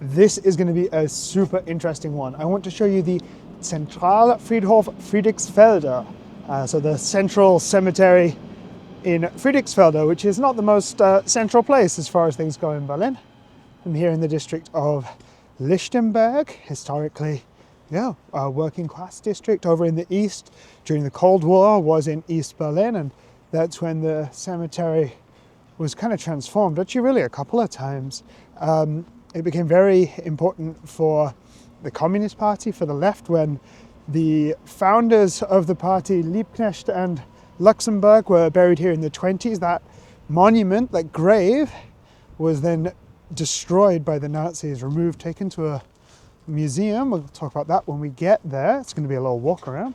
this is going to be a super interesting one. I want to show you the Zentralfriedhof Friedrichsfelde, so the central cemetery in Friedrichsfelde, which is not the most central place as far as things go in Berlin. I'm here in the district of Lichtenberg, historically, a working class district over in the east. During the Cold War was in East Berlin, and that's when the cemetery was kind of transformed, actually really a couple of times. It became very important for the Communist Party, for the left, when the founders of the party, Liebknecht and Luxemburg, were buried here in the 1920s. That monument, that grave, was then destroyed by the Nazis, removed, taken to a museum. We'll talk about that when we get there. It's going to be a little walk around.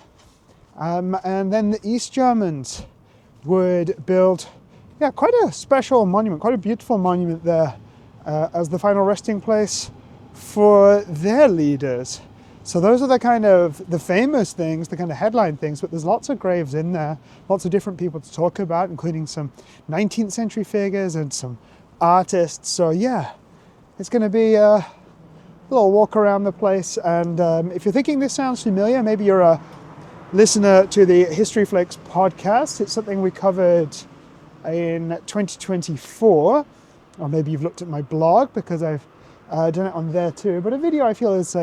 And then the East Germans would build quite a special monument, quite a beautiful monument there as the final resting place for their leaders. So those are the famous things, the kind of headline things, but there's lots of graves in there, lots of different people to talk about, including some 19th century figures and some artists. So it's going to be a little walk around the place. And if you're thinking this sounds familiar, maybe you're a listener to the History Flakes podcast. It's something we covered in 2024, or maybe you've looked at my blog because I've done it on there too. But a video I feel is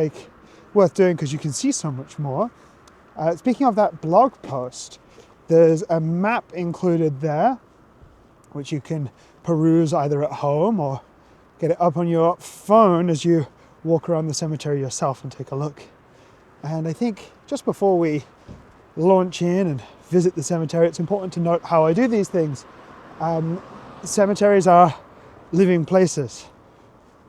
worth doing because you can see so much more. Speaking of that blog post, there's a map included there, which you can peruse either at home or get it up on your phone as you walk around the cemetery yourself and take a look. And I think just before we launch in and visit the cemetery, it's important to note how I do these things. Cemeteries are living places.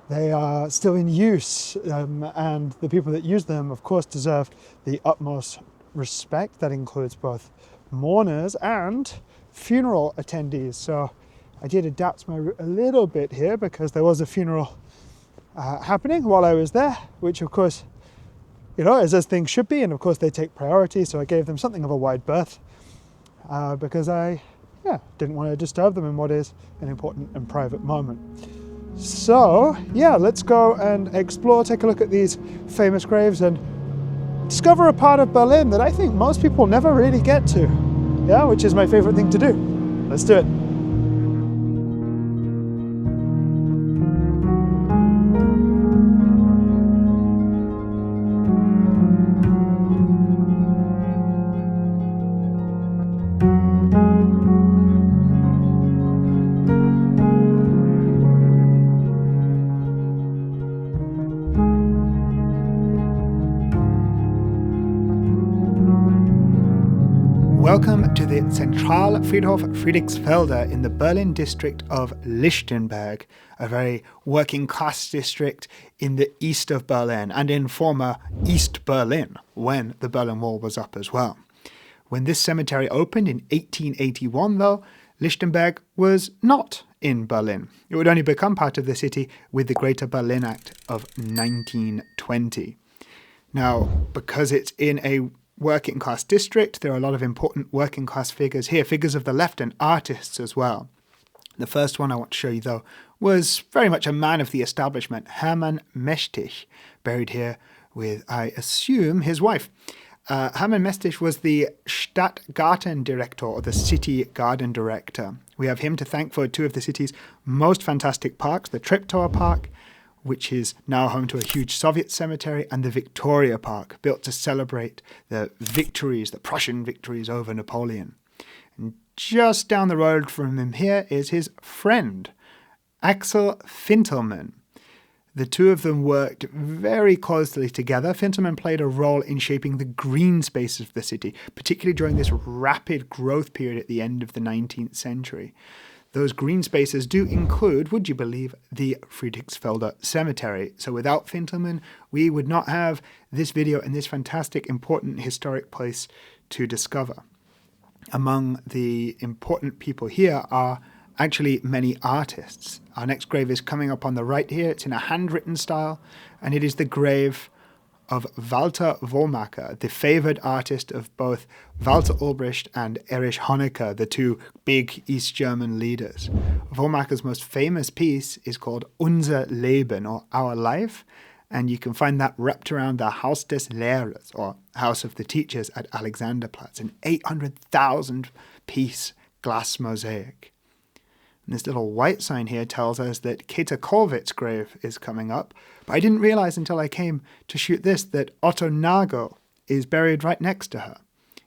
They are still in use, and the people that use them, of course, deserve the utmost respect. That includes both mourners and funeral attendees. So I did adapt my route a little bit here because there was a funeral happening while I was there, which of course, is as things should be, and of course they take priority. So I gave them something of a wide berth because I didn't want to disturb them in what is an important and private moment. So let's go and explore, take a look at these famous graves and discover a part of Berlin that I think most people never really get to, which is my favorite thing to do. Let's do it. Welcome to the Zentralfriedhof Friedrichsfelde in the Berlin district of Lichtenberg, a very working class district in the east of Berlin and in former East Berlin when the Berlin Wall was up as well. When this cemetery opened in 1881, though, Lichtenberg was not in Berlin. It would only become part of the city with the Greater Berlin Act of 1920. Now, because it's in a working class district, there are a lot of important working class figures here, figures of the left and artists as well. The first one I want to show you, though, was very much a man of the establishment, Hermann Mestig, buried here with, I assume, his wife. Hermann Mestig was the Stadtgartendirektor, or the city garden director. We have him to thank for two of the city's most fantastic parks, the Treptower Park, which is now home to a huge Soviet cemetery, and the Victoria Park, built to celebrate the victories, the Prussian victories over Napoleon. And just down the road from him here is his friend, Axel Fintelmann. The two of them worked very closely together. Fintelmann played a role in shaping the green spaces of the city, particularly during this rapid growth period at the end of the 19th century. Those green spaces do include, would you believe, the Friedrichsfelde Cemetery. So without Fintelmann, we would not have this video and this fantastic, important historic place to discover. Among the important people here are actually many artists. Our next grave is coming up on the right here. It's in a handwritten style, and it is the grave of Walter Womacka, the favored artist of both Walter Ulbricht and Erich Honecker, the two big East German leaders. Womacka's most famous piece is called Unser Leben, or Our Life, and you can find that wrapped around the Haus des Lehrers, or House of the Teachers at Alexanderplatz, an 800,000-piece glass mosaic. And this little white sign here tells us that Käthe Kollwitz's grave is coming up, but I didn't realize until I came to shoot this that Otto Nagel is buried right next to her,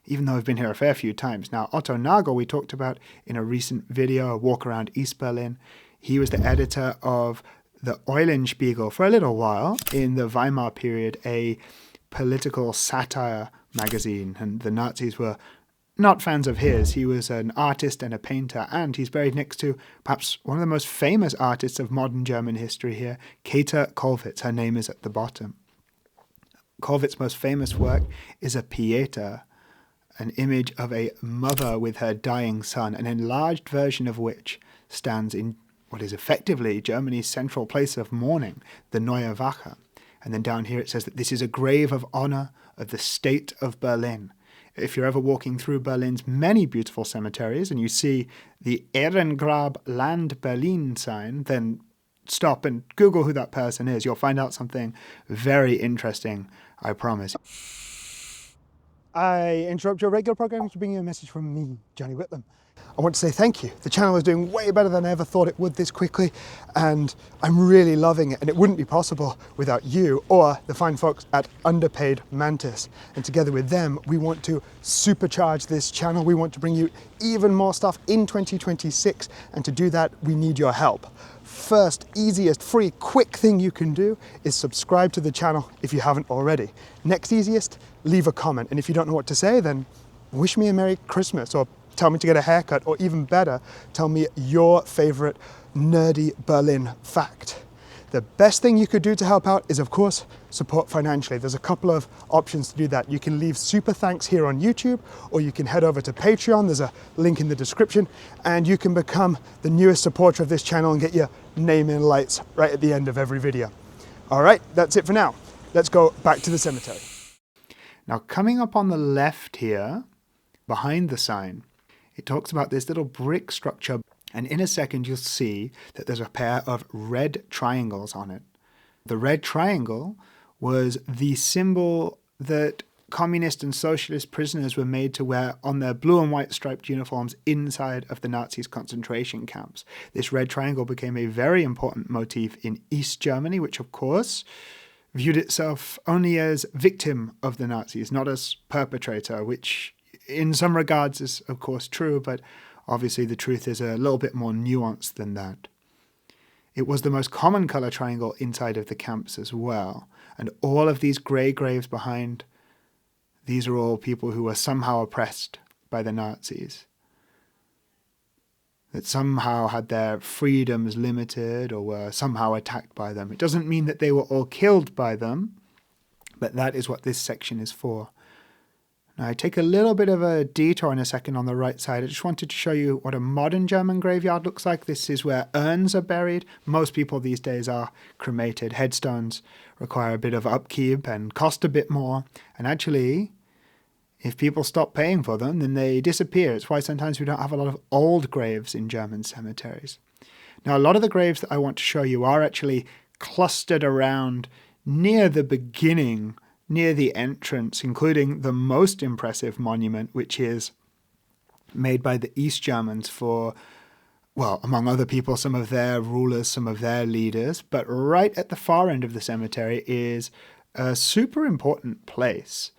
even though I've been here a fair few times. Now, Otto Nagel we talked about in a recent video, a walk around East Berlin. He was the editor of the Eulenspiegel for a little while in the Weimar period, a political satire magazine, and the Nazis were not fans of his. He was an artist and a painter, and he's buried next to perhaps one of the most famous artists of modern German history here, Käthe Kollwitz. Her name is at the bottom. Kollwitz's most famous work is a Pieta, an image of a mother with her dying son, an enlarged version of which stands in what is effectively Germany's central place of mourning, the Neue Wache. And then down here it says that this is a grave of honor of the state of Berlin. If you're ever walking through Berlin's many beautiful cemeteries and you see the Ehrengrab Land Berlin sign, then stop and Google who that person is. You'll find out something very interesting, I promise. I interrupt your regular programming to bring you a message from me, Johnny Whitlam. I want to say thank you. The channel is doing way better than I ever thought it would this quickly, and I'm really loving it, and it wouldn't be possible without you or the fine folks at Underpaid Mantis. And together with them, we want to supercharge this channel. We want to bring you even more stuff in 2026, and to do that, we need your help. First, easiest, free, quick thing you can do is subscribe to the channel if you haven't already. Next easiest, leave a comment. And if you don't know what to say, then wish me a Merry Christmas, or tell me to get a haircut, or even better, tell me your favorite nerdy Berlin fact. The best thing you could do to help out is, of course, support financially. There's a couple of options to do that. You can leave super thanks here on YouTube, or you can head over to Patreon. There's a link in the description, and you can become the newest supporter of this channel and get your name in lights right at the end of every video. All right, that's it for now. Let's go back to the cemetery. Now, coming up on the left here, behind the sign, it talks about this little brick structure, and in a second you'll see that there's a pair of red triangles on it. The red triangle was the symbol that communist and socialist prisoners were made to wear on their blue and white striped uniforms inside of the Nazis' concentration camps. This red triangle became a very important motif in East Germany, which of course viewed itself only as victim of the Nazis, not as perpetrator, which in some regards is of course true, but obviously the truth is a little bit more nuanced than that. It was the most common color triangle inside of the camps as well, and all of these grey graves behind, these are all people who were somehow oppressed by the Nazis, that somehow had their freedoms limited or were somehow attacked by them. It doesn't mean that they were all killed by them, but that is what this section is for. Now, I take a little bit of a detour in a second on the right side. I just wanted to show you what a modern German graveyard looks like. This is where urns are buried. Most people these days are cremated. Headstones require a bit of upkeep and cost a bit more. And actually, if people stop paying for them, then they disappear. It's why sometimes we don't have a lot of old graves in German cemeteries. Now, a lot of the graves that I want to show you are actually clustered around near the beginning, near the entrance, including the most impressive monument, which is made by the East Germans for, well, among other people, some of their rulers, some of their leaders. But right at the far end of the cemetery is a super important place.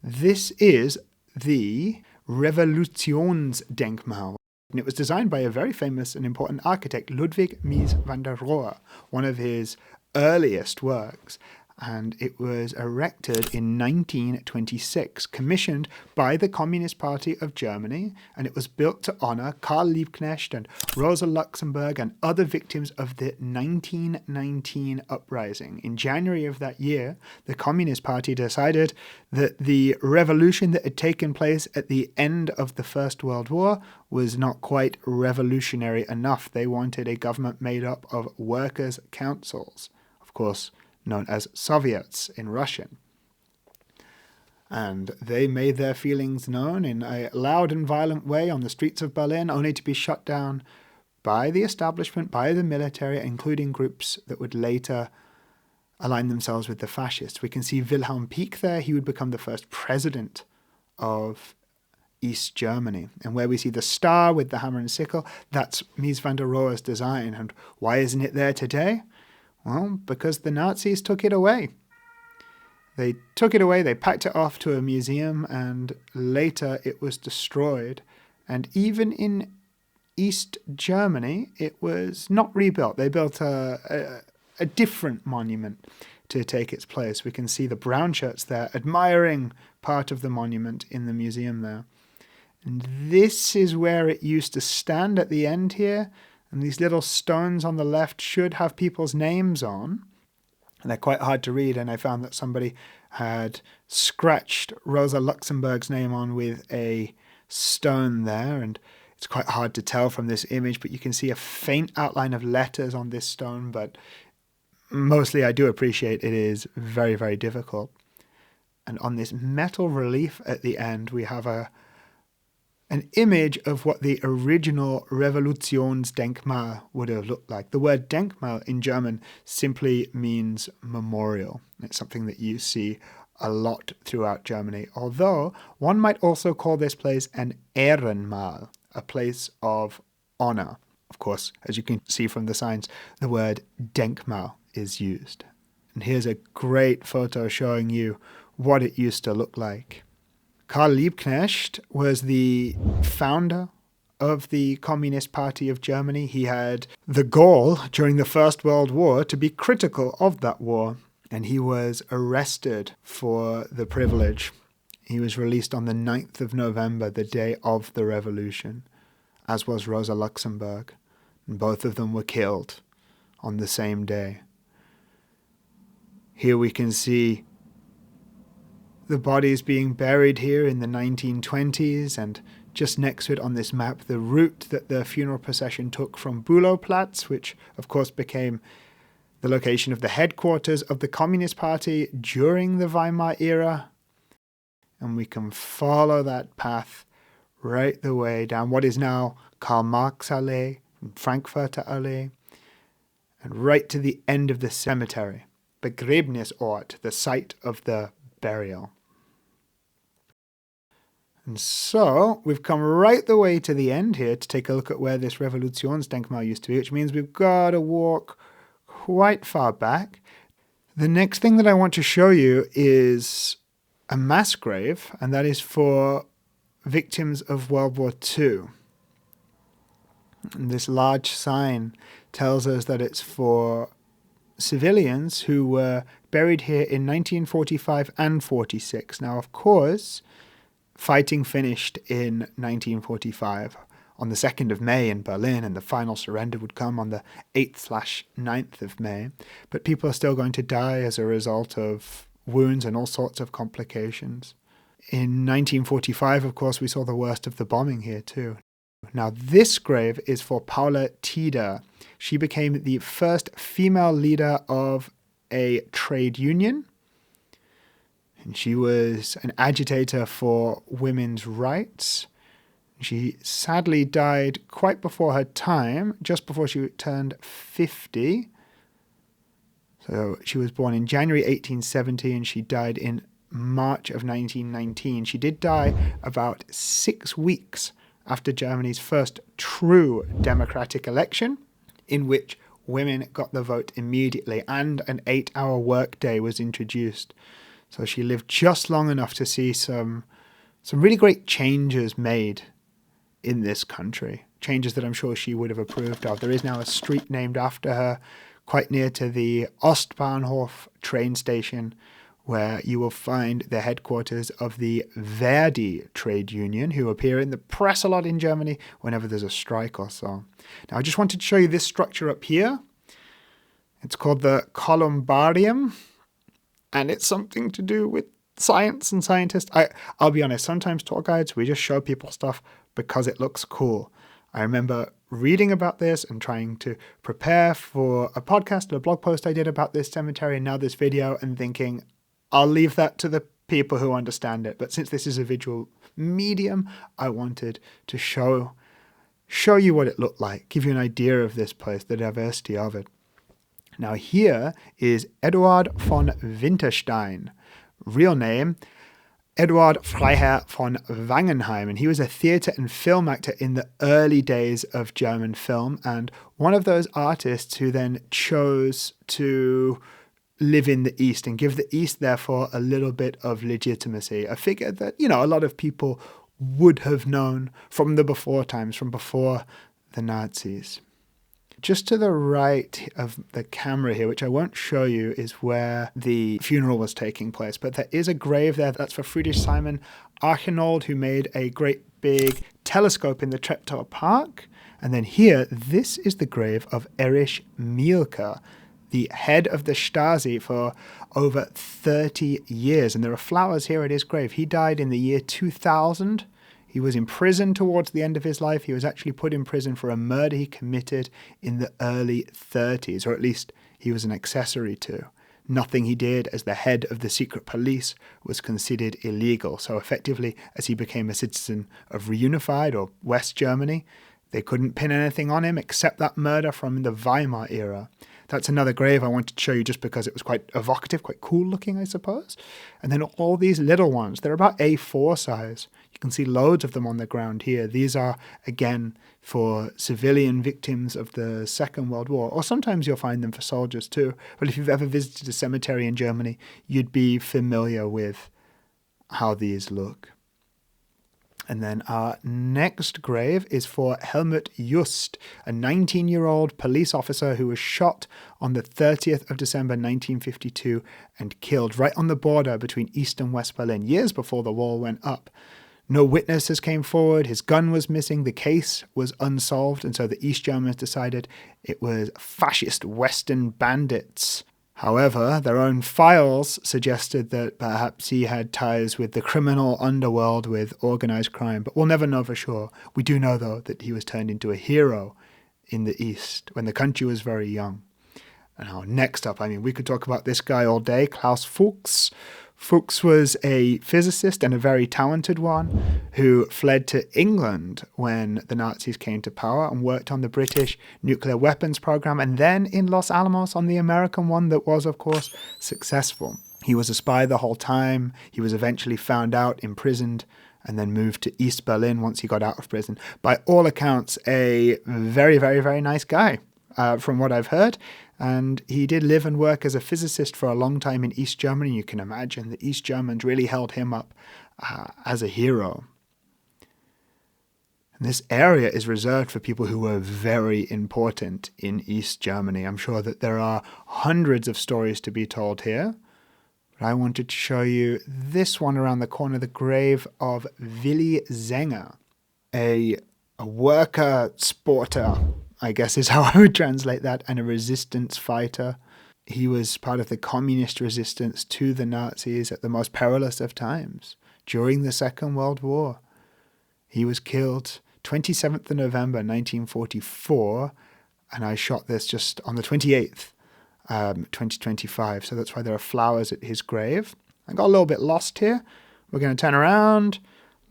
This is the Revolutionsdenkmal. And it was designed by a very famous and important architect, Ludwig Mies van der Rohe, one of his earliest works. And it was erected in 1926, commissioned by the Communist Party of Germany, and it was built to honor Karl Liebknecht and Rosa Luxemburg and other victims of the 1919 uprising. In January of that year, the Communist Party decided that the revolution that had taken place at the end of the First World War was not quite revolutionary enough. They wanted a government made up of workers' councils. Of course, known as Soviets in Russian. And they made their feelings known in a loud and violent way on the streets of Berlin, only to be shut down by the establishment, by the military, including groups that would later align themselves with the fascists. We can see Wilhelm Pieck there. He would become the first president of East Germany. And where we see the star with the hammer and sickle, that's Mies van der Rohe's design. And why isn't it there today? Well, because the Nazis took it away. They took it away, they packed it off to a museum, and later it was destroyed. And even in East Germany, it was not rebuilt. They built a different monument to take its place. We can see the brown shirts there admiring part of the monument in the museum there. And this is where it used to stand at the end here. And these little stones on the left should have people's names on. And they're quite hard to read, and I found that somebody had scratched Rosa Luxemburg's name on with a stone there, and it's quite hard to tell from this image, but you can see a faint outline of letters on this stone, but mostly I do appreciate it is very, very difficult. And on this metal relief at the end, we have an image of what the original Revolutionsdenkmal would have looked like. The word Denkmal in German simply means memorial. It's something that you see a lot throughout Germany, although one might also call this place an Ehrenmal, a place of honor. Of course, as you can see from the signs, the word Denkmal is used. And here's a great photo showing you what it used to look like. Karl Liebknecht was the founder of the Communist Party of Germany. He had the goal during the First World War to be critical of that war, and he was arrested for the privilege. He was released on the 9th of November, the day of the revolution, as was Rosa Luxemburg, and both of them were killed on the same day. Here we can see the bodies being buried here in the 1920s, and just next to it on this map, the route that the funeral procession took from Bülowplatz, which of course became the location of the headquarters of the Communist Party during the Weimar era. And we can follow that path right the way down what is now Karl Marx Allee, Frankfurter Allee, and right to the end of the cemetery, Begräbnisort, the site of the burial. And so we've come right the way to the end here to take a look at where this Revolutionsdenkmal used to be, which means we've got to walk quite far back. The next thing that I want to show you is a mass grave, and that is for victims of World War II. And this large sign tells us that it's for civilians who were buried here in 1945 and 46. Now, of course, fighting finished in 1945 on the 2nd of May in Berlin, and the final surrender would come on the 8th/9th of May. But people are still going to die as a result of wounds and all sorts of complications. In 1945, of course, we saw the worst of the bombing here too. Now, this grave is for Paula Tieder. She became the first female leader of a trade union, and she was an agitator for women's rights. She sadly died quite before her time, just before she turned 50. So she was born in January 1870 and she died in March of 1919. She did die about 6 weeks after Germany's first true democratic election, in which women got the vote immediately and an 8-hour workday was introduced. So she lived just long enough to see some really great changes made in this country, changes that I'm sure she would have approved of. There is now a street named after her quite near to the Ostbahnhof train station, where you will find the headquarters of the Verdi trade union, who appear in the press a lot in Germany whenever there's a strike or so. Now, I just wanted to show you this structure up here. It's called the Columbarium, and it's something to do with science and scientists. I'll be honest, sometimes tour guides, we just show people stuff because it looks cool. I remember reading about this and trying to prepare for a podcast or a blog post I did about this cemetery and now this video, and thinking, I'll leave that to the people who understand it. But since this is a visual medium, I wanted to show you what it looked like, give you an idea of this place, the diversity of it. Now here is Eduard von Winterstein, real name Eduard Freiherr von Wangenheim, and he was a theatre and film actor in the early days of German film, and one of those artists who then chose to live in the East and give the East, therefore, a little bit of legitimacy. A figure that, a lot of people would have known from the before times, from before the Nazis. Just to the right of the camera here, which I won't show you, is where the funeral was taking place. But there is a grave there. That's for Friedrich Simon Archinold, who made a great big telescope in the Treptower Park. And then here, this is the grave of Erich Mielke, the head of the Stasi for over 30 years. And there are flowers here at his grave. He died in the year 2000. He was imprisoned towards the end of his life. He was actually put in prison for a murder he committed in the early 30s, or at least he was an accessory to. Nothing he did as the head of the secret police was considered illegal. So effectively, as he became a citizen of reunified or West Germany, they couldn't pin anything on him except that murder from the Weimar era. That's another grave I wanted to show you just because it was quite evocative, quite cool looking, I suppose. And then all these little ones, they're about A4 size. You can see loads of them on the ground here. These are, again, for civilian victims of the Second World War, or sometimes you'll find them for soldiers too. But if you've ever visited a cemetery in Germany, you'd be familiar with how these look. And then our next grave is for Helmut Just, a 19-year-old police officer who was shot on the 30th of December 1952 and killed right on the border between East and West Berlin, years before the wall went up. No witnesses came forward, his gun was missing, the case was unsolved, and so the East Germans decided it was fascist Western bandits. However, their own files suggested that perhaps he had ties with the criminal underworld, with organized crime, but we'll never know for sure. We do know, though, that he was turned into a hero in the East when the country was very young. And now, next up, we could talk about this guy all day, Klaus Fuchs. Fuchs was a physicist and a very talented one who fled to England when the Nazis came to power and worked on the British nuclear weapons program, and then in Los Alamos on the American one that was, of course, successful. He was a spy the whole time. He was eventually found out, imprisoned, and then moved to East Berlin once he got out of prison. By all accounts, a very, very, very nice guy, from what I've heard. And he did live and work as a physicist for a long time in East Germany. You can imagine the East Germans really held him up as a hero. And this area is reserved for people who were very important in East Germany. I'm sure that there are hundreds of stories to be told here. But I wanted to show you this one around the corner, the grave of Willy Sänger, a worker sporter, I guess is how I would translate that, and a resistance fighter. He was part of the communist resistance to the Nazis at the most perilous of times, during the Second World War. He was killed 27th of November 1944, and I shot this just on the 28th, 2025, so that's why there are flowers at his grave. I got a little bit lost here. We're going to turn around,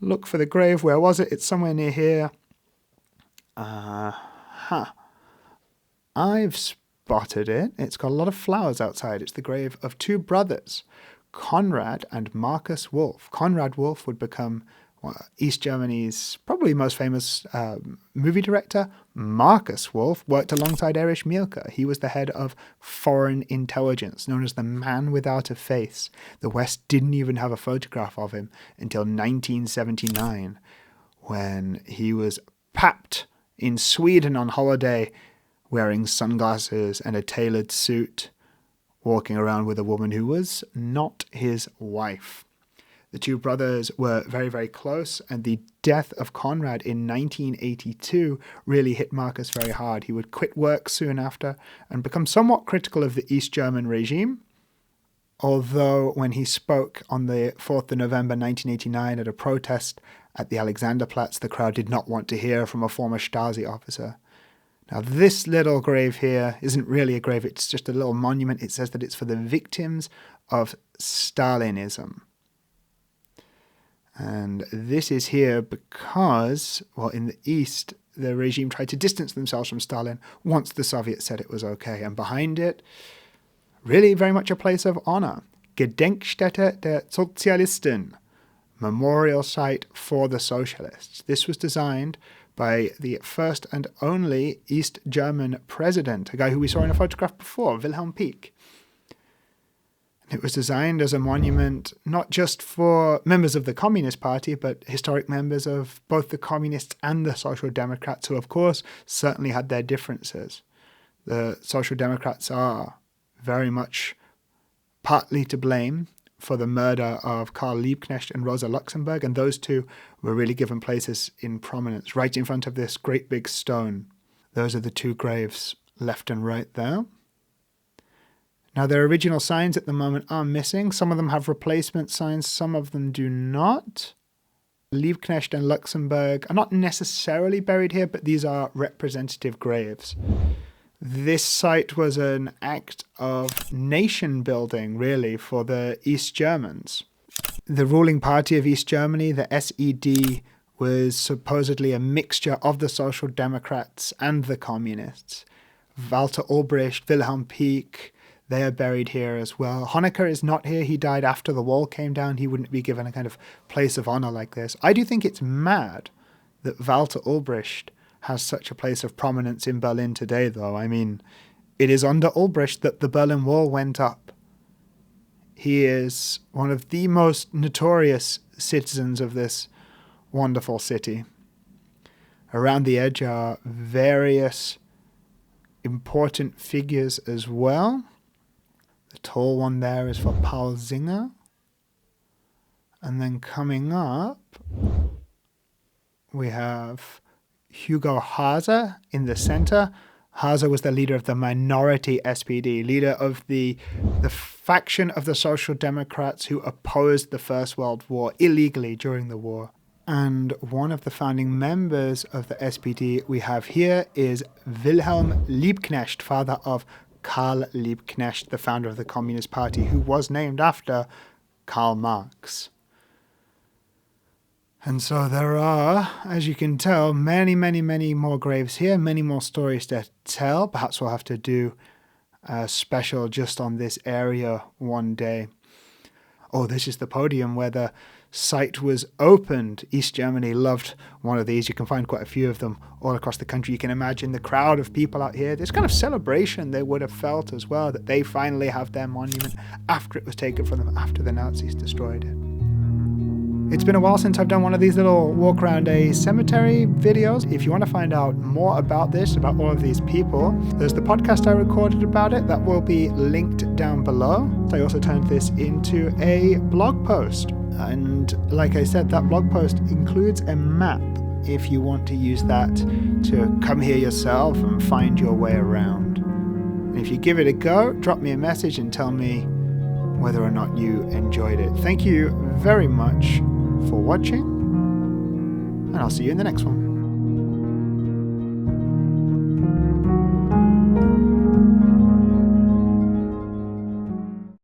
look for the grave. Where was it? It's somewhere near here. I've spotted it. It's got a lot of flowers outside. It's the grave of two brothers, Konrad and Markus Wolf. Konrad Wolf would become East Germany's probably most famous movie director. Markus Wolf worked alongside Erich Mielke. He was the head of foreign intelligence, known as the man without a face. The West didn't even have a photograph of him until 1979, when he was papped in Sweden on holiday, wearing sunglasses and a tailored suit, walking around with a woman who was not his wife. The two brothers were very, very close, and the death of Konrad in 1982 really hit Markus very hard. He would quit work soon after and become somewhat critical of the East German regime, although when he spoke on the 4th of November 1989 at a protest at the Alexanderplatz, the crowd did not want to hear from a former Stasi officer. Now, this little grave here isn't really a grave, it's just a little monument. It says that it's for the victims of Stalinism. And this is here because, well, in the East, the regime tried to distance themselves from Stalin once the Soviets said it was okay. And behind it, really very much a place of honor. Gedenkstätte der Sozialisten, memorial site for the Socialists. This was designed by the first and only East German president, a guy who we saw in a photograph before, Wilhelm Pieck. It was designed as a monument not just for members of the Communist Party, but historic members of both the Communists and the Social Democrats, who, of course, certainly had their differences. The Social Democrats are very much partly to blame for the murder of Karl Liebknecht and Rosa Luxemburg, and those two were really given places in prominence right in front of this great big stone. Those are the two graves left and right there. Now, their original signs at the moment are missing. Some of them have replacement signs, some of them do not. Liebknecht and Luxemburg are not necessarily buried here, but these are representative graves. This site was an act of nation building, really, for the East Germans. The ruling party of East Germany, the SED, was supposedly a mixture of the Social Democrats and the Communists. Walter Ulbricht, Wilhelm Pieck, they are buried here as well. Honecker is not here. He died after the wall came down. He wouldn't be given a kind of place of honor like this. I do think it's mad that Walter Ulbricht has such a place of prominence in Berlin today, though. I mean, it is under Ulbricht that the Berlin Wall went up. He is one of the most notorious citizens of this wonderful city. Around the edge are various important figures as well. The tall one there is for Paul Singer. And then coming up, we have Hugo Haase in the center. Haase was the leader of the minority SPD, leader of the faction of the Social Democrats who opposed the First World War illegally during the war. And one of the founding members of the SPD we have here is Wilhelm Liebknecht, father of Karl Liebknecht, the founder of the Communist Party, who was named after Karl Marx. And so there are, as you can tell, many, many, many more graves here, many more stories to tell. Perhaps we'll have to do a special just on this area one day. Oh, this is the podium where the site was opened. East Germany loved one of these. You can find quite a few of them all across the country. You can imagine the crowd of people out here. This kind of celebration they would have felt as well, that they finally have their monument after it was taken from them, after the Nazis destroyed it. It's been a while since I've done one of these little walk around a cemetery videos. If you want to find out more about this, about all of these people, there's the podcast I recorded about it that will be linked down below. I also turned this into a blog post. And like I said, that blog post includes a map if you want to use that to come here yourself and find your way around. And if you give it a go, drop me a message and tell me whether or not you enjoyed it. Thank you very much for watching, and I'll see you in the next one.